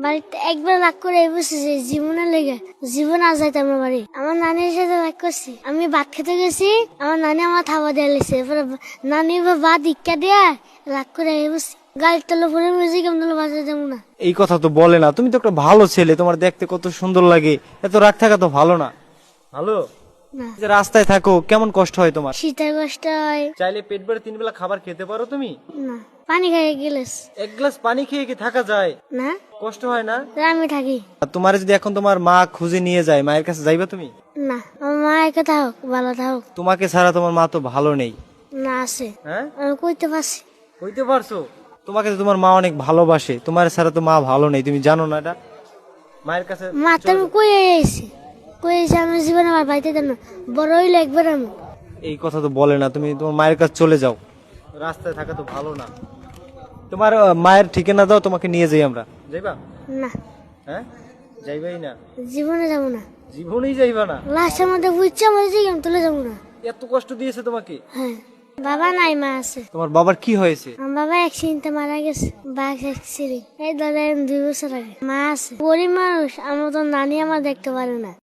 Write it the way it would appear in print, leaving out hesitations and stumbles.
বাড়িতে একবার রাগ করে বসেছে জীবনের লেগে জীবন আজ যাইতে আমার বাড়ি আমার নানির সাথে রাগ করছি আমি ভাত খেতে গেছি আমার নানি আমার থাবা দিয়ে লেছে এরপরে নানি ভাত ইক্কা দেয়া রাগ করে বসছি গাড়ির তলে পরে মিউজিক আমি তলে বাজাতে যাবো না। এই কথা তো বলে না, তুমি তো একটা ভালো ছেলে, তোমার দেখতে কত সুন্দর লাগে, এত রাগ থাকা তো ভালো না। ভালো না যে রাস্তায় থাকো কেমন কষ্ট হয় তোমার? শীতের কষ্ট হয় চাইলে পেট ভরে 3 বেলা খাবার খেতে পারো তুমি? না পানি খাইয়ে গেলেস এক গ্লাস পানি খেয়ে কি থাকা যায়? না কষ্ট হয় না? আমি থাকি আর তোমার যদি এখন তোমার মা খুঁজে নিয়ে যায়, মায়ের কাছে যাইবা তুমি? না আমার মা একা থাকুক ভালো থাকুক তোমাকে ছাড়া তোমার মা তো ভালো নেই। না আছে হ্যাঁ, আমি কইতে পারছি কইতে পারছো? তোমাকে তো তোমার মা অনেক ভালোবাসে, তোমার ছাড়া তো মা ভালো নেই, তুমি জানো না এটা? মায়ের কাছে মা তো আমি কই আইছি আমি জীবনে আমার বাড়িতে দেন না বড় হইলে একবার আমি এই কথা তো বলে না, তুমি তোমার মায়ের কাছে চলে যাও, রাস্তায় থাকা তো ভালো না। তোমার মায়ের ঠিকানা দাও, তোমাকে নিয়ে যাই আমরা। যাইবা? না হ্যাঁ, যাইবাই না? জীবনে যাবো না জীবনেই যাইবা না? লাস্টের মধ্যে বুঝছে আমার যে আমি তুলে যাবো না। এত কষ্ট দিয়েছে তোমাকে? হ্যাঁ বাবা নাই মা আছে তোমার বাবার কি হয়েছে? আমার বাবা অ্যাক্সিডেন্টে মারা গেছে বাঘ অ্যাক্সিডেন্ট এই ধরেন 2 বছর আগে মা আছে গরিব মানুষ আমার তো নানি আমার দেখতে পারে না।